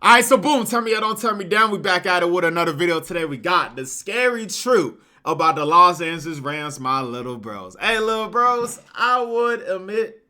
All right, so boom, turn me up, don't turn me down. We back at it with another video today. We got the scary truth about the Los Angeles Rams, my little bros. Hey, little bros, I would admit,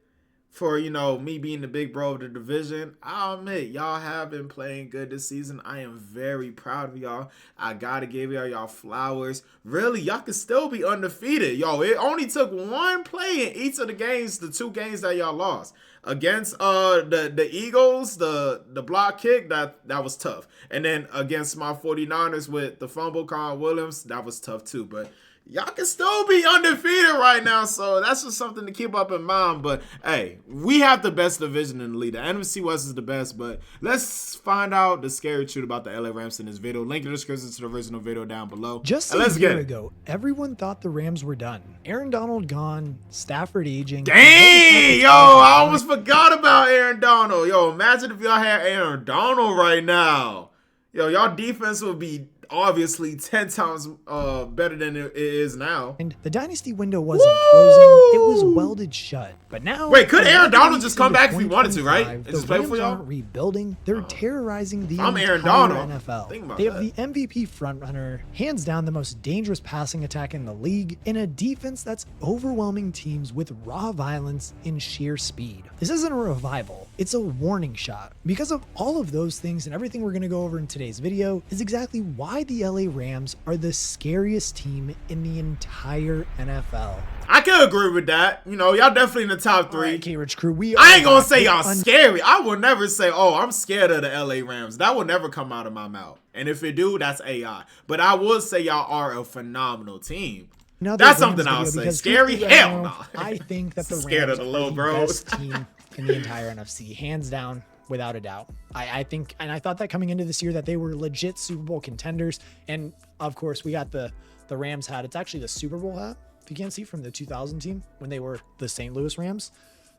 for, me being the big bro of the division, I'll admit, y'all have been playing good this season. I am very proud of y'all. I gotta give y'all flowers. Really, y'all can still be undefeated. Yo, it only took one play in each of the games, the 2 games that y'all lost. Against the Eagles, the block kick, that was tough. And then against my 49ers with the fumble, Carl Williams, that was tough too. But y'all can still be undefeated right now, so that's just something to keep up in mind. But hey, we have the best division in the league. The NFC West is the best, but let's find out the scary truth about the LA Rams in this video. Link in the description to the original video down below. Just a year ago, everyone thought the Rams were done. Aaron Donald gone, Stafford aging. Dang, yo, I almost forgot about Aaron Donald. Yo, imagine if y'all had Aaron Donald right now. Yo, y'all defense would be obviously 10 times better than it is now. And the dynasty window wasn't closing, it was welded shut. But now, wait, could Aaron Donald just come back if he wanted to, right? And just play for y'all? Aren't rebuilding, they're terrorizing the Aaron entire Donald. NFL. They have the MVP frontrunner, hands down the most dangerous passing attack in the league, in a defense that's overwhelming teams with raw violence and sheer speed. This isn't a revival, it's a warning shot. Because of all of those things and everything we're gonna go over in today's video is exactly why the LA Rams are the scariest team in the entire NFL. I can agree with that. Y'all definitely in the top 3. Right, K-Rich Crew, I ain't gonna say y'all scary. I will never say, oh, I'm scared of the LA Rams. That will never come out of my mouth. And if it do, that's AI. But I will say y'all are a phenomenal team. That's something I'll say. Scary? Hell no. I think that the scared Rams of the little are the bros. best team in the entire NFC, hands down. Without a doubt. I think, and I thought that coming into this year that they were legit Super Bowl contenders. And of course, we got the Rams hat. It's actually the Super Bowl hat, if you can't see, from the 2000 team when they were the St. Louis Rams.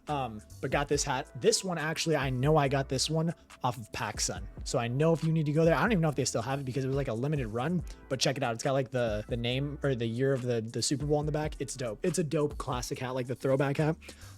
But got this hat. This one, actually, I know I got this one off of PacSun. So I know if you need to go there, I don't even know if they still have it because it was like a limited run, but check it out. It's got like the name or the year of the Super Bowl on the back. It's dope. It's a dope classic hat, like the throwback hat.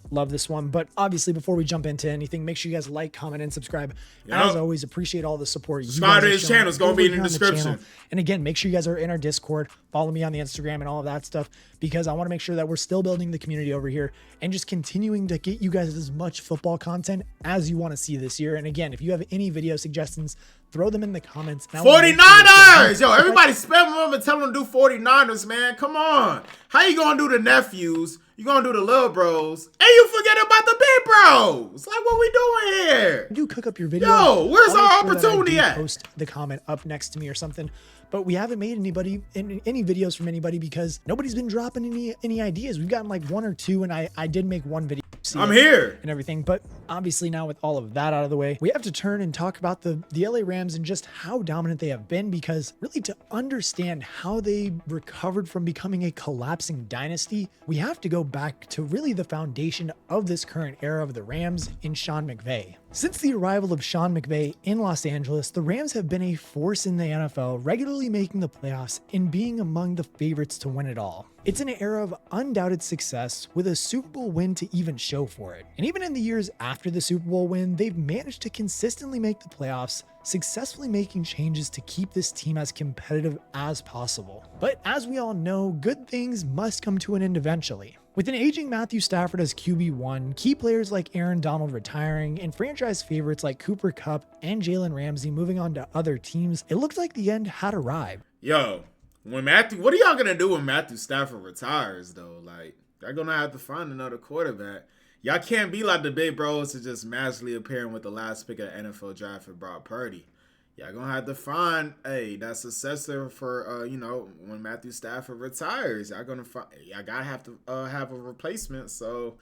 Love this one. But obviously, before we jump into anything, make sure you guys like, comment, and subscribe. As always, appreciate all the support. Subscribe to his channel. It's going to be in the description. And again, make sure you guys are in our Discord. Follow me on the Instagram and all of that stuff because I want to make sure that we're still building the community over here and just continuing to get you guys as much football content as you want to see this year. And again, if you have any video suggestions, throw them in the comments. 49ers! Yo, everybody spam them and tell them to do 49ers, man. Come on. How you going to do the nephews? You going to do the little bros? And you forget about the big bros. Like, what we doing here? You cook up your video. Yo, where's our opportunity at? Post the comment up next to me or something. But we haven't made any videos from anybody because nobody's been dropping any ideas. We've gotten like 1 or 2, and I did make one video. I'm here and everything, but obviously now with all of that out of the way, we have to turn and talk about the LA Rams and just how dominant they have been, because really to understand how they recovered from becoming a collapsing dynasty, we have to go back to really the foundation of this current era of the Rams in Sean McVay. Since the arrival of Sean McVay in Los Angeles, the Rams have been a force in the NFL, regularly making the playoffs and being among the favorites to win it all. It's an era of undoubted success with a Super Bowl win to even show for it. And even in the years after the Super Bowl win, they've managed to consistently make the playoffs, successfully making changes to keep this team as competitive as possible. But as we all know, good things must come to an end eventually. With an aging Matthew Stafford as QB1, key players like Aaron Donald retiring, and franchise favorites like Cooper Kupp and Jalen Ramsey moving on to other teams, it looked like the end had arrived. Yo, what are y'all gonna do when Matthew Stafford retires, though? Like, they're gonna have to find another quarterback. Y'all can't be like the big bros to just magically appearing with the last pick of the NFL draft for Brock Purdy. Y'all gonna have to find that successor for when Matthew Stafford retires. Y'all gotta have to have a replacement. So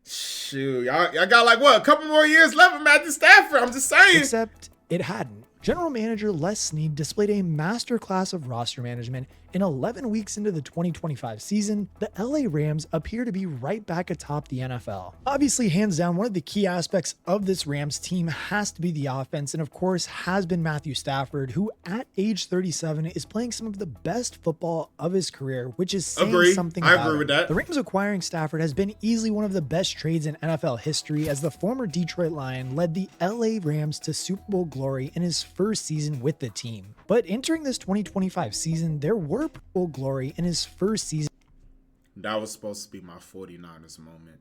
shoot, y'all got like what, a couple more years left with Matthew Stafford. I'm just saying. Except it hadn't. General Manager Les Snead displayed a masterclass of roster management, and 11 weeks into the 2025 season, the LA Rams appear to be right back atop the NFL. Obviously, hands down, one of the key aspects of this Rams team has to be the offense, and of course has been Matthew Stafford, who at age 37 is playing some of the best football of his career, which is saying something about I agree with that. The Rams acquiring Stafford has been easily one of the best trades in NFL history, as the former Detroit Lion led the LA Rams to Super Bowl glory in his first season with the team. But entering this 2025 season, there were Super Bowl glory in his first season. That was supposed to be my 49ers moment.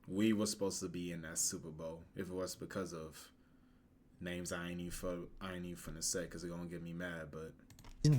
We were supposed to be in that Super Bowl. If it was because of names I ain't even finna say because they're going to get me mad, but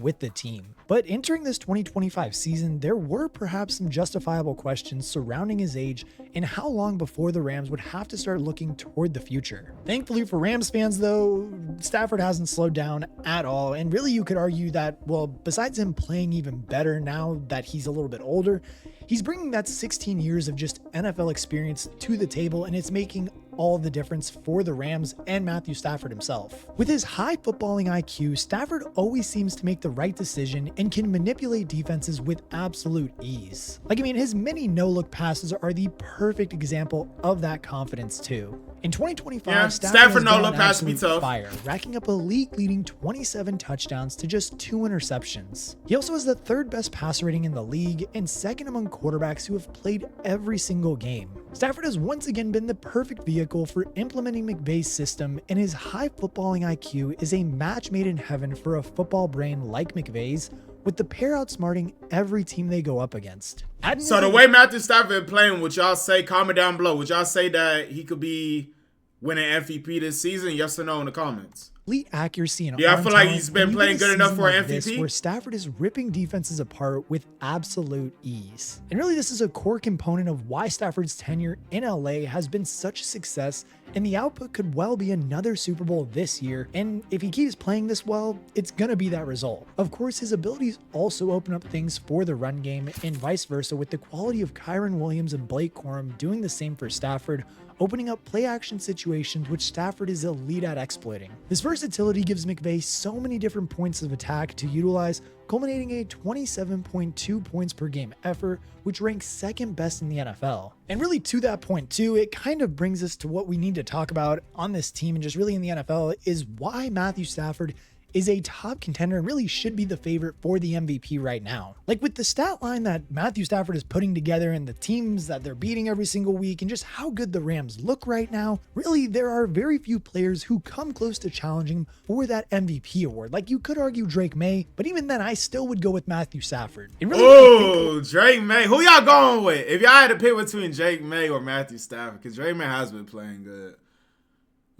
with the team. But entering this 2025 season, there were perhaps some justifiable questions surrounding his age and how long before the Rams would have to start looking toward the future. Thankfully for Rams fans though, Stafford hasn't slowed down at all, and really you could argue that, well, besides him playing even better now that he's a little bit older, he's bringing that 16 years of just NFL experience to the table, and it's making all the difference for the Rams and Matthew Stafford himself. With his high footballing IQ, Stafford always seems to make the right decision and can manipulate defenses with absolute ease. His many no-look passes are the perfect example of that confidence too. In 2025, Stafford no-look pass me tough. Fire, racking up a league-leading 27 touchdowns to just 2 interceptions. He also has the 3rd best passer rating in the league and 2nd among quarterbacks who have played every single game. Stafford has once again been the perfect vehicle for implementing McVay's system, and his high footballing IQ is a match made in heaven for a football brain like McVay's, with the pair outsmarting every team they go up against. So the way Matthew Stafford playing, would y'all say, comment down below, would y'all say that he could be winning MVP this season? Yes or no in the comments. Complete accuracy and I feel like he's been playing good enough for an MVP. Where Stafford is ripping defenses apart with absolute ease. And really, this is a core component of why Stafford's tenure in LA has been such a success, and the output could well be another Super Bowl this year. And if he keeps playing this well, it's gonna be that result. Of course, his abilities also open up things for the run game, and vice versa, with the quality of Kyron Williams and Blake Corum doing the same for Stafford, opening up play-action situations which Stafford is elite at exploiting. This versatility gives McVay so many different points of attack to utilize, culminating a 27.2 points per game effort, which ranks 2nd best in the NFL. And really, to that point too, it kind of brings us to what we need to talk about on this team and just really in the NFL, is why Matthew Stafford is a top contender and really should be the favorite for the MVP right now. With the stat line that Matthew Stafford is putting together and the teams that they're beating every single week and just how good the Rams look right now, really there are very few players who come close to challenging for that MVP award. You could argue Drake May, but even then I still would go with Matthew Stafford. Really, Drake May. Who y'all going with? If y'all had to pick between Drake May or Matthew Stafford, because Drake May has been playing good.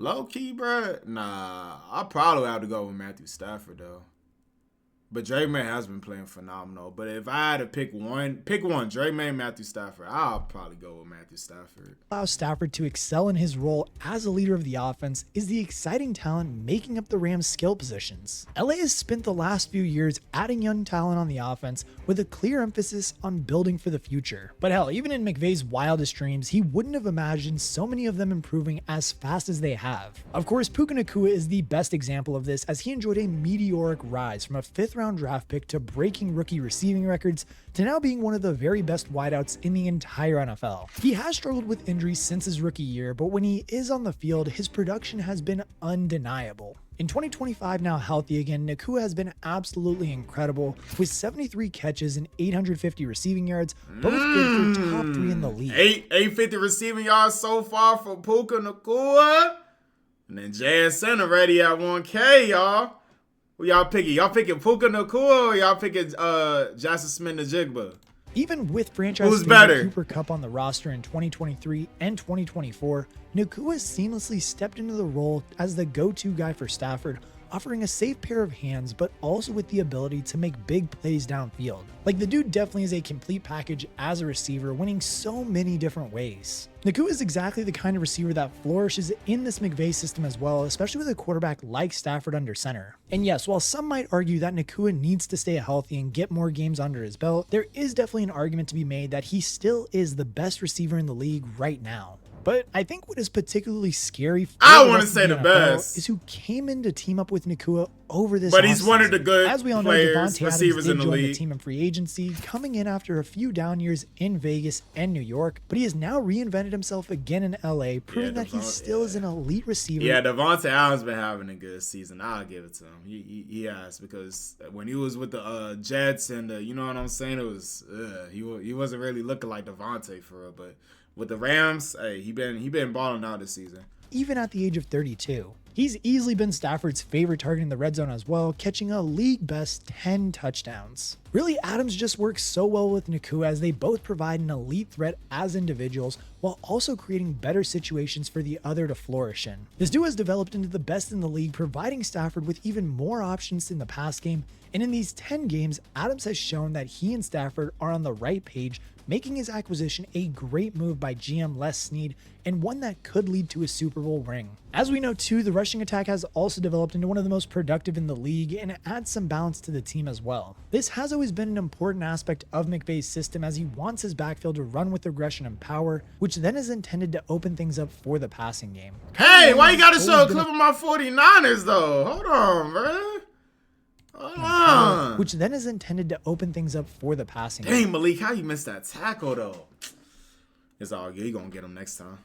Low key, bro. Nah, I probably have to go with Matthew Stafford though. But Drake May has been playing phenomenal. But if I had to pick one, Drake May, Matthew Stafford. I'll probably go with Matthew Stafford. Allow Stafford to excel in his role as a leader of the offense is the exciting talent making up the Rams' skill positions. LA has spent the last few years adding young talent on the offense with a clear emphasis on building for the future. But hell, even in McVay's wildest dreams, he wouldn't have imagined so many of them improving as fast as they have. Of course, Puka Nacua is the best example of this, as he enjoyed a meteoric rise from a 5th round draft pick to breaking rookie receiving records to now being one of the very best wideouts in the entire NFL. He has struggled with injuries since his rookie year, but when he is on the field, his production has been undeniable. In 2025, now healthy again, Nacua has been absolutely incredible with 73 catches and 850 receiving yards, both good for top 3 in the league. 850 receiving yards so far for Puka Nacua. And then JSN already at 1K, y'all. Who y'all picking? Y'all picking Puka Nacua or y'all picking Jason Smith-Njigba? Even with franchise Who's better? Cooper Kupp on the roster in 2023 and 2024, Nacua seamlessly stepped into the role as the go-to guy for Stafford, offering a safe pair of hands, but also with the ability to make big plays downfield. The dude definitely is a complete package as a receiver, winning so many different ways. Nacua is exactly the kind of receiver that flourishes in this McVay system as well, especially with a quarterback like Stafford under center. And yes, while some might argue that Nacua needs to stay healthy and get more games under his belt, there is definitely an argument to be made that he still is the best receiver in the league right now. But I think what is particularly scary for I the want to rest say of the NFL best. is who came in to team up with Nakua over this But he's one of offseason. the good As we all know, players, Devontae receivers Adams did in the join the league. team in free agency, coming in after a few down years in Vegas and New York, but he has now reinvented himself again in LA, proving that he still is an elite receiver. Yeah, Devontae Adams been having a good season. I'll give it to him. He has, because when he was with the Jets and you know what I'm saying, it was he wasn't really looking like Devontae for real. But with the Rams, hey, he been balling out this season. Even at the age of 32. He's easily been Stafford's favorite target in the red zone as well, catching a league best 10 touchdowns. Really, Adams just works so well with Nakua as they both provide an elite threat as individuals while also creating better situations for the other to flourish in. This duo has developed into the best in the league, providing Stafford with even more options in the pass game, and in these 10 games, Adams has shown that he and Stafford are on the right page, making his acquisition a great move by GM Les Snead and one that could lead to a Super Bowl ring. As we know too, the rushing attack has also developed into one of the most productive in the league and adds some balance to the team as well. This has always been an important aspect of McVay's system as he wants his backfield to run with aggression and power, which then is intended to open things up for the passing game. Hey, why you gotta show a clip of my 49ers though? Hold on, man. Which then is intended to open things up for the passing game. Dang, Malik, how you missed that tackle though? It's all good. You're gonna get him next time.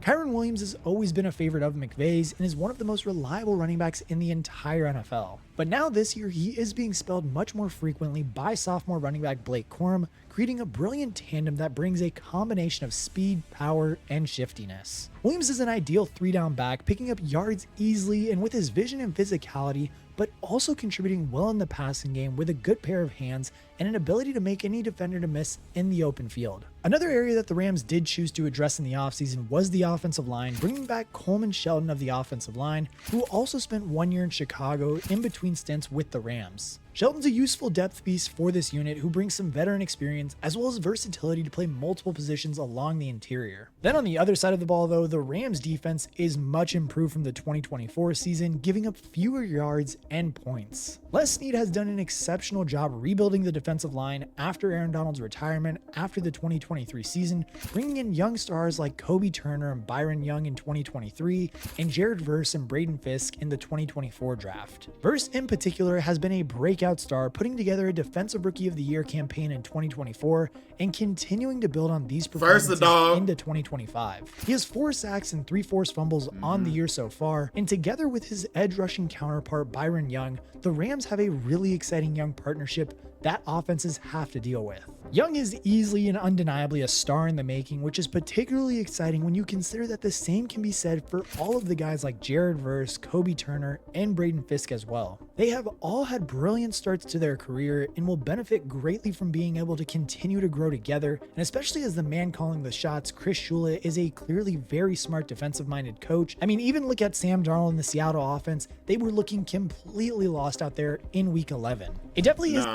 Kyren Williams has always been a favorite of McVay's and is one of the most reliable running backs in the entire NFL. But now this year, he is being spelled much more frequently by sophomore running back Blake Corum, creating a brilliant tandem that brings a combination of speed, power, and shiftiness. Williams is an ideal 3-down back, picking up yards easily and with his vision and physicality, but also contributing well in the passing game with a good pair of hands and an ability to make any defender to miss in the open field. Another area that the Rams did choose to address in the offseason was the offensive line, bringing back Coleman Shelton of the offensive line, who also spent 1 year in Chicago in between stints with the Rams. Shelton's a useful depth piece for this unit who brings some veteran experience as well as versatility to play multiple positions along the interior. Then on the other side of the ball though, the Rams defense is much improved from the 2024 season, giving up fewer yards and points. Les Snead has done an exceptional job rebuilding the defensive line after Aaron Donald's retirement after the 2023 season, bringing in young stars like Kobe Turner and Byron Young in 2023 and Jared Verse and Braden Fisk in the 2024 draft. Verse in particular has been a breakout star, putting together a Defensive Rookie of the Year campaign in 2024 and continuing to build on these performances into 2025. He has 4 sacks and 3 forced fumbles on the year so far, and together with his edge rushing counterpart Byron Young, the Rams have a really exciting young partnership that offenses have to deal with. Young is easily and undeniably a star in the making, which is particularly exciting when you consider that the same can be said for all of the guys like Jared Verse, Kobe Turner, and Braden Fisk as well. They have all had brilliant starts to their career and will benefit greatly from being able to continue to grow together, and especially as the man calling the shots, Chris Shula, is a clearly very smart defensive-minded coach. I mean, even look at Sam Darnold in the Seattle offense. They were looking completely lost out there in week 11. It definitely is.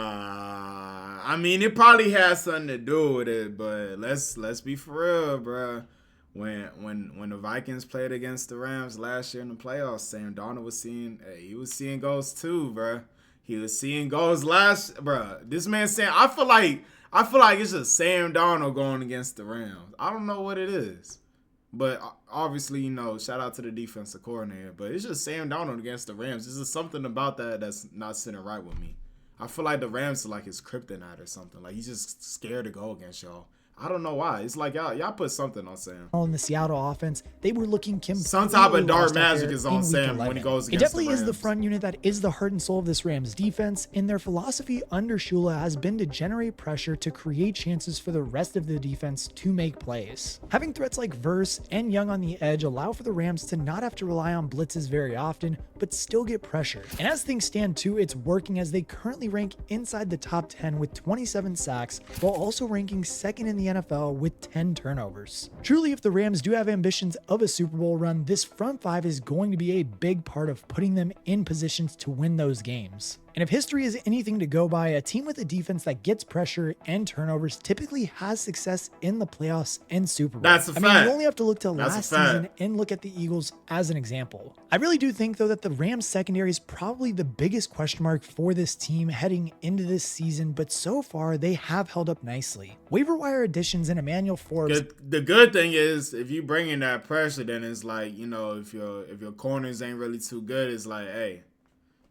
I mean, it probably has something to do with it, but let's be for real, bro. When the Vikings played against the Rams last year in the playoffs, Sam Darnold was seeing goals too, bro. He was seeing goals bro. This man saying, I feel like it's just Sam Darnold going against the Rams. I don't know what it is, but obviously, you know, shout out to the defensive coordinator. But it's just Sam Darnold against the Rams. There's just something about that that's not sitting right with me. I feel like the Rams are like his kryptonite or something. Like he's just scared to go against y'all. I don't know why. It's like y'all put something on Sam. In the Seattle offense, they were looking completely some type of dark magic is on Sam when he goes against the Rams. It definitely is the front unit that is the heart and soul of this Rams defense, and their philosophy under Shula has been to generate pressure to create chances for the rest of the defense to make plays. Having threats like Verse and Young on the edge allow for the Rams to not have to rely on blitzes very often, but still get pressure. And as things stand too, it's working as they currently rank inside the top 10 with 27 sacks, while also ranking second in the NFL with 10 turnovers. Truly, if the Rams do have ambitions of a Super Bowl run, this front 5 is going to be a big part of putting them in positions to win those games. And if history is anything to go by, a team with a defense that gets pressure and turnovers typically has success in the playoffs and Super Bowl. That's a fact. I mean, you only have to look to That's a last fact. season and look at the Eagles as an example. I really do think, though, that the Rams secondary is probably the biggest question mark for this team heading into this season, but so far they have held up nicely. Waiver wire additions in Emmanuel Forbes. The good thing is, if you bring in that pressure, then it's like, you know, if your corners ain't really too good, it's like, hey,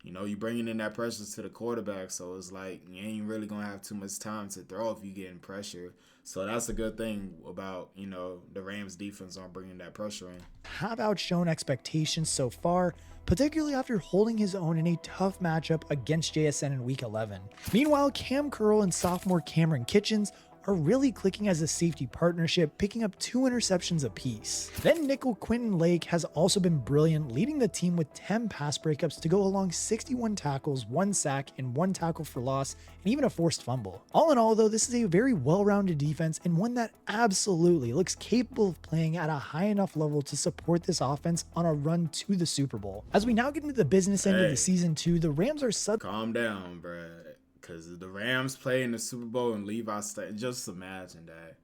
you know, you bringing in that pressure to the quarterback, so it's like you ain't really gonna have too much time to throw if you getting pressure. So that's a good thing about, you know, the Rams defense on bringing that pressure in. Have outshone expectations so far, particularly after holding his own in a tough matchup against JSN in Week 11. Meanwhile, Cam Curl and sophomore Cameron Kitchens are really clicking as a safety partnership, picking up 2 interceptions apiece. Then nickel Quentin Lake has also been brilliant, leading the team with 10 pass breakups to go along 61 tackles, 1 sack, and 1 tackle for loss, and even a forced fumble. All in all, though, this is a very well-rounded defense and one that absolutely looks capable of playing at a high enough level to support this offense on a run to the Super Bowl. As we now get into the business end of the season 2, the Rams are Calm down, bruh. Because the Rams play in the Super Bowl and Levi Stadium. Just imagine that.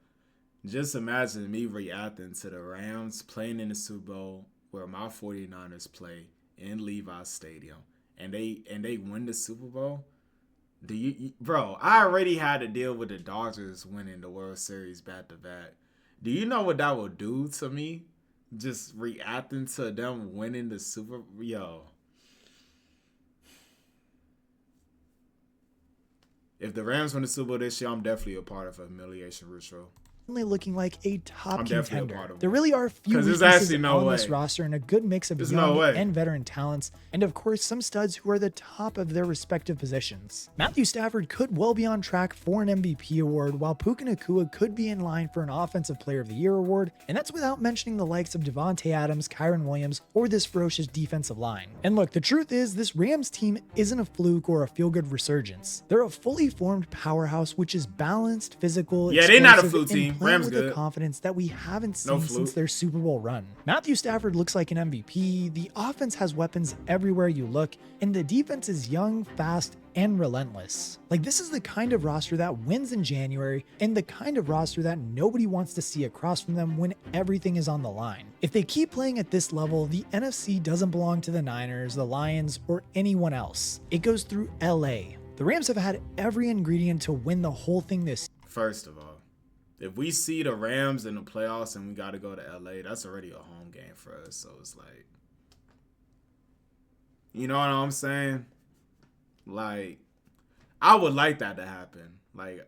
Just imagine me reacting to the Rams playing in the Super Bowl where my 49ers play in Levi Stadium. And they win the Super Bowl. Bro, I already had to deal with the Dodgers winning the World Series back-to-back. Do you know what that will do to me? Just reacting to them winning the Super Bowl. Yo. If the Rams win the Super Bowl this year, I'm definitely a part of a humiliation ritual. looking like a top contender. There it. really are a few weaknesses on this roster and a good mix of young and veteran talents, and of course some studs who are the top of their respective positions. Matthew Stafford could well be on track for an MVP award, while Puka Nacua could be in line for an Offensive Player of the Year award, and that's without mentioning the likes of Devontae Adams, Kyron Williams, or this ferocious defensive line. And look, the truth is, this Rams team isn't a fluke or a feel-good resurgence. They're a fully formed powerhouse which is balanced, physical, they're not a fluke team. Rams with good. A confidence that we haven't seen since their Super Bowl run. Matthew Stafford looks like an MVP, the offense has weapons everywhere you look, and the defense is young, fast, and relentless. Like, this is the kind of roster that wins in January, and the kind of roster that nobody wants to see across from them when everything is on the line. If they keep playing at this level, the NFC doesn't belong to the Niners, the Lions, or anyone else. It goes through LA. The Rams have had every ingredient to win the whole thing this. First of all, if we see the Rams in the playoffs and we got to go to LA, that's already a home game for us. So it's like, you know what I'm saying? Like, I would like that to happen. Like,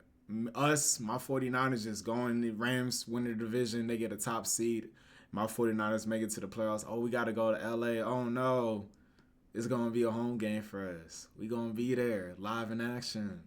us, my 49ers just going, the Rams win the division, they get a top seed. My 49ers make it to the playoffs. Oh, we got to go to LA. Oh, no. It's going to be a home game for us. We going to be there, live in action.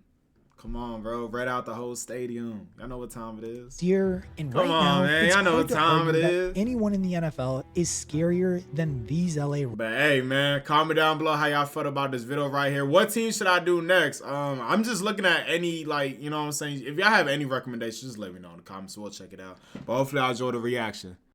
Come on, bro. Red out the whole stadium. I know what time it is. Here and Come on, man. I know what time it is. Anyone in the NFL is scarier than these LA. But hey, man, comment down below how y'all felt about this video right here. What team should I do next? I'm just looking at any, like, you know what I'm saying? If y'all have any recommendations, just let me know in the comments. We'll check it out. But hopefully, I enjoy the reaction.